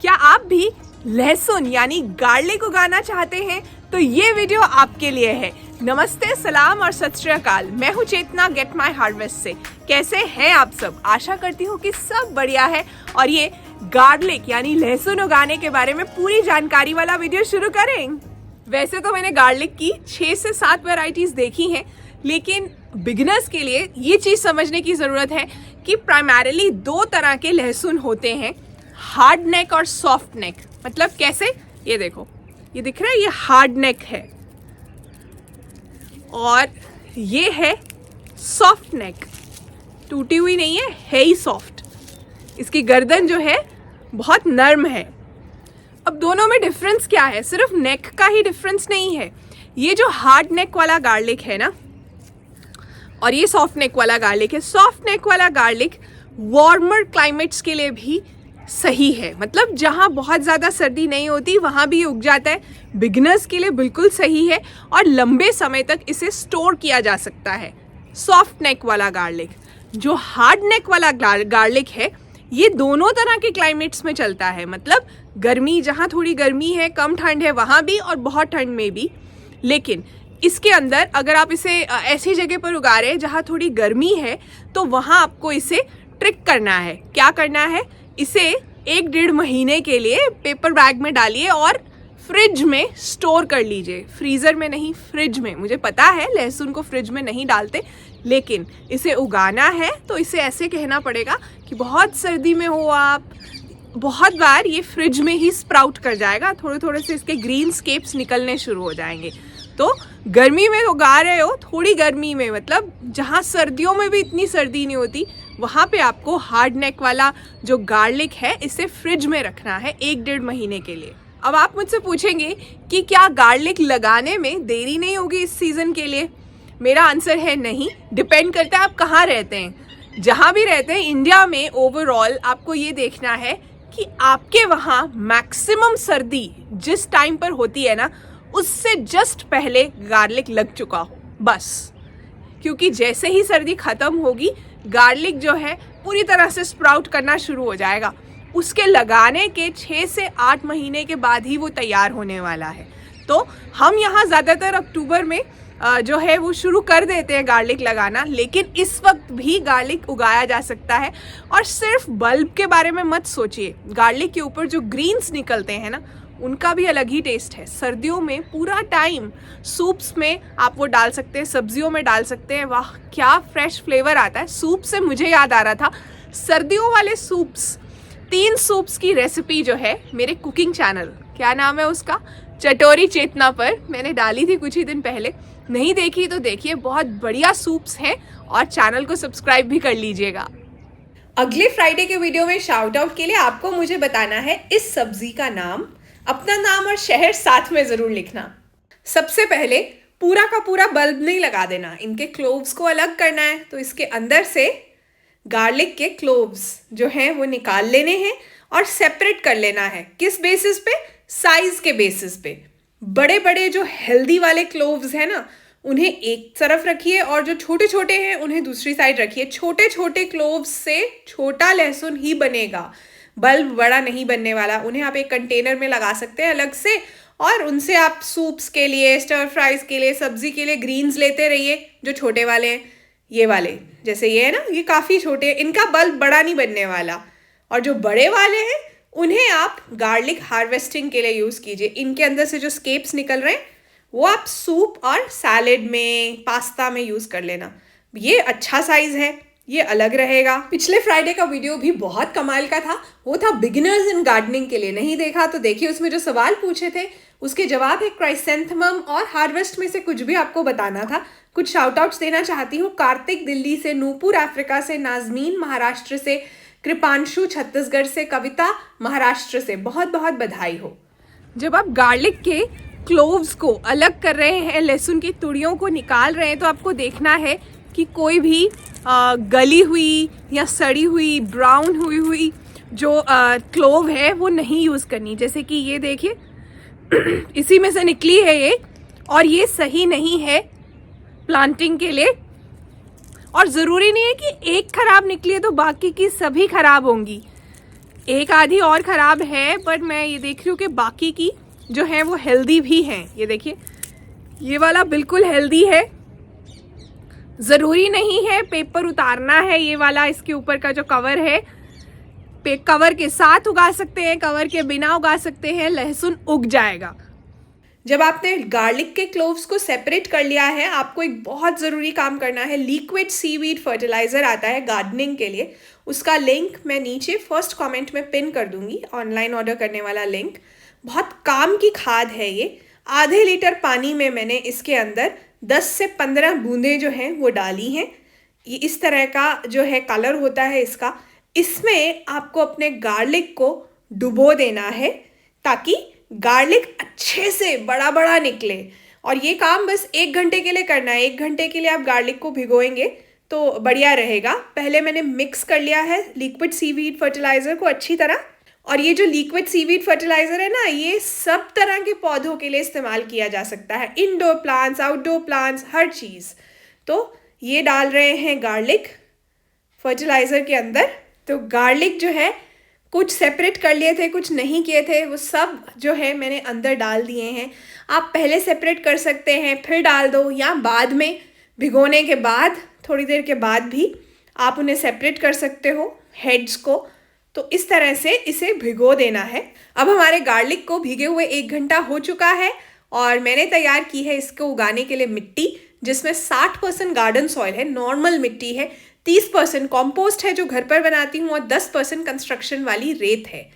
क्या आप भी लहसुन यानी गार्लिक उगाना चाहते हैं? तो ये वीडियो आपके लिए है। नमस्ते, सलाम और सत श्री अकाल। मैं हूँ चेतना गेट माई हार्वेस्ट से। कैसे हैं आप सब? आशा करती हूँ कि सब बढ़िया है। और ये गार्लिक यानी लहसुन उगाने के बारे में पूरी जानकारी वाला वीडियो शुरू करें। वैसे तो मैंने गार्लिक की 6 से 7 वैरायटीज देखी हैं, लेकिन बिगिनर्स के लिए ये चीज़ समझने की ज़रूरत है कि प्राइमरीली 2 तरह के लहसुन होते हैं, हार्ड नेक और सॉफ्ट नेक। मतलब कैसे? ये देखो, ये दिख रहा है, ये हार्ड नेक है और ये है सॉफ्ट नेक। टूटी हुई नहीं है ही सॉफ्ट। इसकी गर्दन जो है बहुत नर्म है। अब दोनों में डिफरेंस क्या है? सिर्फ नेक का ही डिफरेंस नहीं है। ये जो हार्ड नेक वाला गार्लिक है ना, और ये सॉफ्ट नेक वाला गार्लिक है। सॉफ्ट नेक वाला गार्लिक वार्मर क्लाइमेट्स के लिए भी सही है। मतलब जहाँ बहुत ज़्यादा सर्दी नहीं होती वहाँ भी उग जाता है। बिगिनर्स के लिए बिल्कुल सही है और लंबे समय तक इसे स्टोर किया जा सकता है। सॉफ्ट नेक वाला गार्लिक, जो हार्ड नेक वाला गार्लिक है, ये दोनों तरह के क्लाइमेट्स में चलता है। मतलब गर्मी, जहाँ थोड़ी गर्मी है, कम ठंड है, वहाँ भी, और बहुत ठंड में भी। लेकिन इसके अंदर अगर आप इसे ऐसी जगह पर उगा रहे हैं जहाँ थोड़ी गर्मी है, तो वहाँ आपको इसे ट्रिक करना है। क्या करना है? इसे 1-1.5 महीने के लिए पेपर बैग में डालिए और फ्रिज में स्टोर कर लीजिए। फ्रीज़र में नहीं, फ्रिज में। मुझे पता है लहसुन को फ्रिज में नहीं डालते, लेकिन इसे उगाना है तो इसे ऐसे कहना पड़ेगा कि बहुत सर्दी में हो आप, बहुत बार ये फ्रिज में ही स्प्राउट कर जाएगा। थोड़े थोड़े से इसके ग्रीन स्केप्स निकलने शुरू हो जाएंगे। तो गर्मी में उगा रहे हो, थोड़ी गर्मी में, मतलब जहाँ सर्दियों में भी इतनी सर्दी नहीं होती, वहाँ पे आपको हार्ड नेक वाला जो गार्लिक है इसे फ्रिज में रखना है 1-1.5 महीने के लिए। अब आप मुझसे पूछेंगे कि क्या गार्लिक लगाने में देरी नहीं होगी इस सीज़न के लिए? मेरा आंसर है नहीं। डिपेंड करता है आप कहाँ रहते हैं। जहाँ भी रहते हैं इंडिया में, ओवरऑल आपको ये देखना है कि आपके वहाँ मैक्सिमम सर्दी जिस टाइम पर होती है ना, उससे जस्ट पहले गार्लिक लग चुका हो, बस। क्योंकि जैसे ही सर्दी ख़त्म होगी, गार्लिक जो है पूरी तरह से स्प्राउट करना शुरू हो जाएगा। उसके लगाने के 6 से 8 महीने के बाद ही वो तैयार होने वाला है। तो हम यहाँ ज़्यादातर अक्टूबर में जो है वो शुरू कर देते हैं गार्लिक लगाना, लेकिन इस वक्त भी गार्लिक उगाया जा सकता है। और सिर्फ बल्ब के बारे में मत सोचिए। गार्लिक के ऊपर जो ग्रीन्स निकलते हैं ना, उनका भी अलग ही टेस्ट है। सर्दियों में पूरा टाइम सूप्स में आप वो डाल सकते हैं, सब्जियों में डाल सकते हैं। वाह, क्या फ्रेश फ्लेवर आता है। सूप से मुझे याद आ रहा था सर्दियों वाले सूप्स। 3 सूप्स की रेसिपी जो है मेरे कुकिंग चैनल, क्या नाम है उसका, चटोरी चेतना पर मैंने डाली थी कुछ ही दिन पहले। नहीं देखी तो देखिए, बहुत बढ़िया सूप्स हैं। और चैनल को सब्सक्राइब भी कर लीजिएगा। अगले फ्राइडे के वीडियो में शाउट आउट के लिए आपको मुझे बताना है इस सब्जी का नाम, अपना नाम और शहर साथ में ज़रूर लिखना। सबसे पहले पूरा का पूरा बल्ब नहीं लगा देना, इनके क्लोव्स को अलग करना है। तो इसके अंदर से गार्लिक के क्लोव्स जो हैं वो निकाल लेने हैं और सेपरेट कर लेना है। किस बेसिस पे? साइज के बेसिस पे। बड़े बड़े जो हेल्दी वाले क्लोव्स हैं ना, उन्हें एक तरफ रखिए और जो छोटे छोटे हैं उन्हें दूसरी साइड रखिए। छोटे छोटे क्लोव्स से छोटा लहसुन ही बनेगा, बल्ब बड़ा नहीं बनने वाला। उन्हें आप एक कंटेनर में लगा सकते हैं अलग से, और उनसे आप सूप्स के लिए, स्टर फ्राइज के लिए, सब्जी के लिए ग्रीन्स लेते रहिए। जो छोटे वाले हैं, ये वाले, जैसे ये है ना, ये काफ़ी छोटे हैं, इनका बल्ब बड़ा नहीं बनने वाला। और जो बड़े वाले हैं उन्हें आप गार्लिक हार्वेस्टिंग के लिए यूज़ कीजिए। इनके अंदर से जो स्केप्स निकल रहे हैं वो आप सूप और सैलेड में, पास्ता में यूज़ कर लेना। ये अच्छा साइज़ है, ये अलग रहेगा। पिछले फ्राइडे का वीडियो भी बहुत कमाल का था। वो था बिगिनर्स इन गार्डनिंग के लिए। नहीं देखा तो देखिए, उसमें जो सवाल पूछे थे उसके जवाब है। क्राइसेंथेमम और हार्वेस्ट में से कुछ भी आपको बताना था। कुछ शाउट आउट्स देना चाहती हूँ। कार्तिक दिल्ली से, नूपुर अफ्रीका से, नाजमीन महाराष्ट्र से, कृपांशु छत्तीसगढ़ से, कविता महाराष्ट्र से, बहुत बहुत बधाई हो। जब आप गार्लिक के क्लोव्स को अलग कर रहे हैं, लहसुन की तुड़ियों को निकाल रहे हैं, तो आपको देखना है कि कोई भी गली हुई या सड़ी हुई, ब्राउन हुई जो क्लोव है वो नहीं यूज़ करनी। जैसे कि ये देखिए, इसी में से निकली है ये, और ये सही नहीं है प्लांटिंग के लिए। और ज़रूरी नहीं है कि एक खराब निकली है तो बाकी की सभी खराब होंगी। एक आधी और ख़राब है, पर मैं ये देख रही हूँ कि बाकी की जो है वो हेल्दी भी हैं। ये देखिए, ये वाला बिल्कुल हेल्दी है। ज़रूरी नहीं है पेपर उतारना है, ये वाला इसके ऊपर का जो कवर है, कवर के साथ उगा सकते हैं, कवर के बिना उगा सकते हैं, लहसुन उग जाएगा। जब आपने गार्लिक के क्लोव्स को सेपरेट कर लिया है, आपको एक बहुत ज़रूरी काम करना है। लिक्विड सीवीड फर्टिलाइज़र आता है गार्डनिंग के लिए, उसका लिंक मैं नीचे फर्स्ट कमेंट में पिन कर दूंगी, ऑनलाइन ऑर्डर करने वाला लिंक। बहुत काम की खाद है ये। आधे लीटर पानी में मैंने इसके अंदर 10 से 15 बूंदें जो हैं वो डाली हैं। ये इस तरह का जो है कलर होता है इसका। इसमें आपको अपने गार्लिक को डुबो देना है ताकि गार्लिक अच्छे से बड़ा बड़ा निकले। और ये काम बस 1 घंटे के लिए करना है। 1 घंटे के लिए आप गार्लिक को भिगोएंगे तो बढ़िया रहेगा। पहले मैंने मिक्स कर लिया है लिक्विड सीवीड फर्टिलाइज़र को अच्छी तरह। और ये जो लिक्विड सीवीड फर्टिलाइज़र है ना, ये सब तरह के पौधों के लिए इस्तेमाल किया जा सकता है, इंडोर प्लांट्स, आउटडोर प्लांट्स, हर चीज़। तो ये डाल रहे हैं गार्लिक फर्टिलाइज़र के अंदर। तो गार्लिक जो है कुछ सेपरेट कर लिए थे, कुछ नहीं किए थे, वो सब जो है मैंने अंदर डाल दिए हैं। आप पहले सेपरेट कर सकते हैं फिर डाल दो, या बाद में भिगोने के बाद थोड़ी देर के बाद भी आप उन्हें सेपरेट कर सकते हो हेड्स को। तो इस तरह से इसे भिगो देना है। अब हमारे गार्लिक को भीगे हुए 1 घंटा हो चुका है और मैंने तैयार की है इसको उगाने के लिए मिट्टी, जिसमें 60% गार्डन सॉइल है, नॉर्मल मिट्टी है, 30% कॉम्पोस्ट है जो घर पर बनाती हूँ, और 10% कंस्ट्रक्शन वाली रेत है।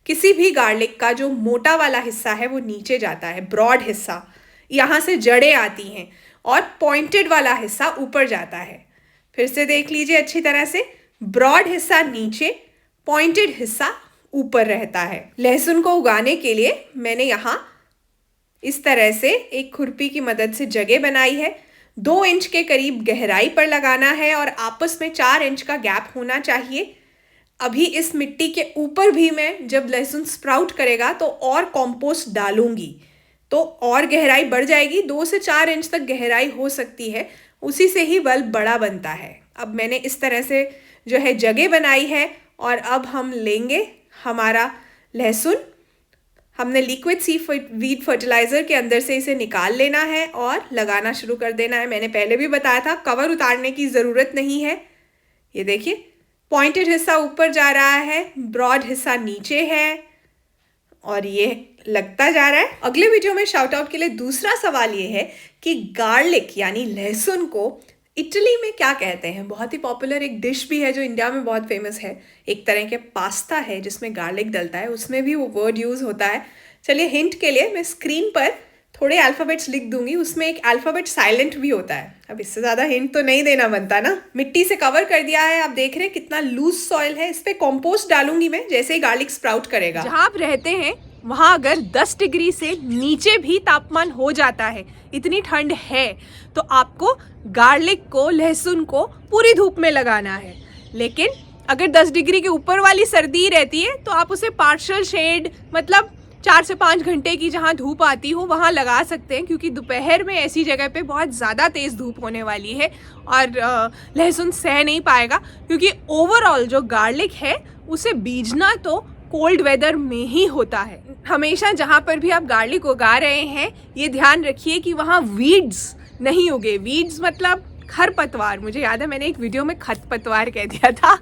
किसी भी गार्लिक का जो मोटा वाला हिस्सा है वो नीचे जाता है, ब्रॉड हिस्सा, यहाँ से जड़ें आती हैं, और पॉइंटेड वाला हिस्सा ऊपर जाता है। फिर से देख लीजिए अच्छी तरह से, ब्रॉड हिस्सा नीचे, पॉइंटेड हिस्सा ऊपर रहता है। लहसुन को उगाने के लिए मैंने यहाँ इस तरह से एक खुरपी की मदद से जगह बनाई है। 2 इंच के करीब गहराई पर लगाना है और आपस में 4 इंच का गैप होना चाहिए। अभी इस मिट्टी के ऊपर भी मैं जब लहसुन स्प्राउट करेगा तो और कंपोस्ट डालूंगी, तो और गहराई बढ़ जाएगी। 2 से 4 इंच तक गहराई हो सकती है, उसी से ही बल्ब बड़ा बनता है। अब मैंने इस तरह से जो है जगह बनाई है और अब हम लेंगे हमारा लहसुन। हमने लिक्विड सीवीड फर्टिलाइज़र के अंदर से इसे निकाल लेना है और लगाना शुरू कर देना है। मैंने पहले भी बताया था कवर उतारने की ज़रूरत नहीं है। ये देखिए, पॉइंटेड हिस्सा ऊपर जा रहा है, ब्रॉड हिस्सा नीचे है, और ये लगता जा रहा है। अगले वीडियो में शाउट आउट के लिए दूसरा सवाल ये है कि गार्लिक यानी लहसुन को इटली में क्या कहते हैं। बहुत ही पॉपुलर एक डिश भी है जो इंडिया में बहुत फेमस है, एक तरह के पास्ता है जिसमें गार्लिक डलता है, उसमें भी वो वर्ड यूज़ होता है। चलिए हिंट के लिए मैं स्क्रीन पर थोड़े अल्फ़ाबेट्स लिख दूंगी, उसमें एक अल्फ़ाबेट साइलेंट भी होता है। अब इससे ज़्यादा हिंट तो नहीं देना बनता ना। मिट्टी से कवर कर दिया है, आप देख रहे हैं कितना लूज सॉइल है। इस पर कॉम्पोस्ट डालूंगी मैं जैसे ही गार्लिक स्प्राउट करेगा। जहाँ आप रहते हैं वहाँ अगर 10 डिग्री से नीचे भी तापमान हो जाता है, इतनी ठंड है, तो आपको गार्लिक को, लहसुन को पूरी धूप में लगाना है। लेकिन अगर 10 डिग्री के ऊपर वाली सर्दी रहती है तो आप उसे पार्शियल शेड, मतलब 4 से 5 घंटे की जहाँ धूप आती हो वहाँ लगा सकते हैं, क्योंकि दोपहर में ऐसी जगह पे बहुत ज़्यादा तेज़ धूप होने वाली है और लहसुन सह नहीं पाएगा। क्योंकि ओवरऑल जो गार्लिक है उसे बीजना तो कोल्ड वेदर में ही होता है। हमेशा जहाँ पर भी आप गार्लिक उगा रहे हैं ये ध्यान रखिए कि वहाँ वीड्स नहीं उगे। वीड्स मतलब खरपतवार। मुझे याद है मैंने एक वीडियो में खरपतवार कह दिया था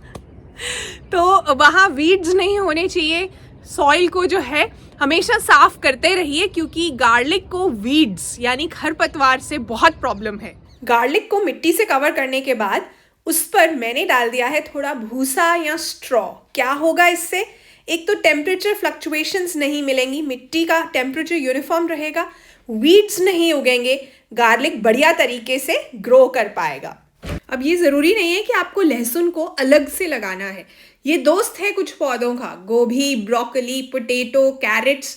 तो वहाँ वीड्स नहीं होने चाहिए। सॉइल को जो है हमेशा साफ करते रहिए, क्योंकि गार्लिक को वीड्स यानी खरपतवार से बहुत प्रॉब्लम है। गार्लिक को मिट्टी से कवर करने के बाद उस पर मैंने डाल दिया है थोड़ा भूसा या स्ट्रॉ। क्या होगा इससे? एक तो टेम्परेचर फ्लक्चुएशंस नहीं मिलेंगी, मिट्टी का टेम्परेचर यूनिफॉर्म रहेगा, वीड्स नहीं उगेंगे, गार्लिक बढ़िया तरीके से ग्रो कर पाएगा। अब ये ज़रूरी नहीं है कि आपको लहसुन को अलग से लगाना है। ये दोस्त है कुछ पौधों का, गोभी, ब्रोकली, पोटैटो, कैरेट्स,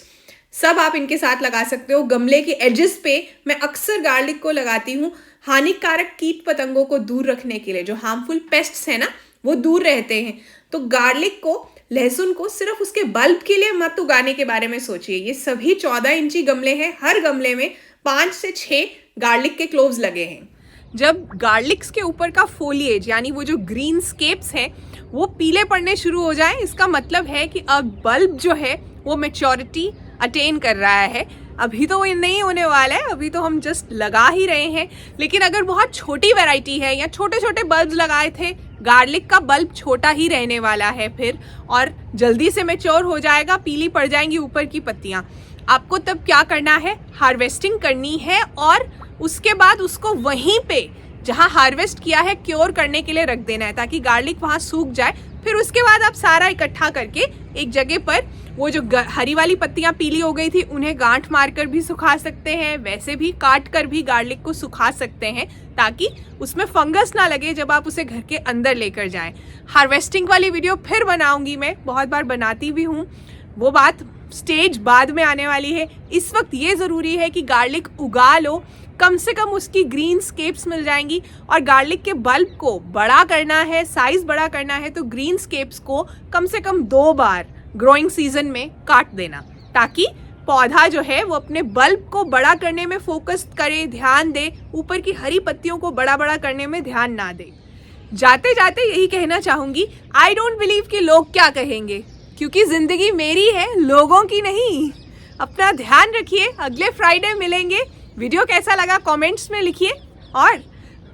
सब आप इनके साथ लगा सकते हो। गमले के एजेस पे मैं अक्सर गार्लिक को लगाती हूँ, हानिकारक कीट पतंगों को दूर रखने के लिए। जो हार्मफुल पेस्ट्स हैं ना, वो दूर रहते हैं। तो गार्लिक को, लहसुन को सिर्फ उसके बल्ब के लिए मत उगाने के बारे में सोचिए। ये सभी 14 इंची गमले हैं, हर गमले में 5 से 6 गार्लिक के क्लोव्स लगे हैं। जब गार्लिक्स के ऊपर का फोलिएज यानी वो जो ग्रीन स्केप्स हैं वो पीले पड़ने शुरू हो जाए, इसका मतलब है कि अब बल्ब जो है वो मैच्योरिटी अटेन कर रहा है। अभी तो वो नहीं होने वाला है, अभी तो हम जस्ट लगा ही रहे हैं। लेकिन अगर बहुत छोटी वैरायटी है या छोटे छोटे बल्ब लगाए थे, गार्लिक का बल्ब छोटा ही रहने वाला है फिर, और जल्दी से मैच्योर हो जाएगा, पीली पड़ जाएंगी ऊपर की पत्तियां। आपको तब क्या करना है, हार्वेस्टिंग करनी है और उसके बाद उसको वहीं पे जहां हार्वेस्ट किया है क्योर करने के लिए रख देना है, ताकि गार्लिक वहां सूख जाए। फिर उसके बाद आप सारा इकट्ठा करके एक जगह पर, वो जो हरी वाली पत्तियां पीली हो गई थी उन्हें गांठ मारकर भी सुखा सकते हैं, वैसे भी काट कर भी गार्लिक को सुखा सकते हैं ताकि उसमें फंगस ना लगे जब आप उसे घर के अंदर लेकर जाएं। हार्वेस्टिंग वाली वीडियो फिर बनाऊंगी, मैं बहुत बार बनाती भी हूँ, वो बात स्टेज बाद में आने वाली है। इस वक्त ये ज़रूरी है कि गार्लिक उगा लो, कम से कम उसकी ग्रीन स्केप्स मिल जाएंगी। और गार्लिक के बल्ब को बड़ा करना है, साइज बड़ा करना है, तो ग्रीन स्केप्स को कम से कम 2 बार ग्रोइंग सीजन में काट देना, ताकि पौधा जो है वो अपने बल्ब को बड़ा करने में फोकस करे, ध्यान दे, ऊपर की हरी पत्तियों को बड़ा बड़ा करने में ध्यान ना दे। जाते जाते यही कहना चाहूंगी, आई डोंट बिलीव कि लोग क्या कहेंगे, क्योंकि जिंदगी मेरी है, लोगों की नहीं। अपना ध्यान रखिए, अगले फ्राइडे मिलेंगे। वीडियो कैसा लगा कमेंट्स में लिखिए, और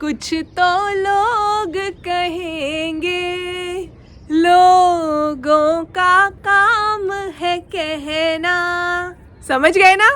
कुछ तो लोग कहेंगे, लोगों का काम है कहना। समझ गए ना?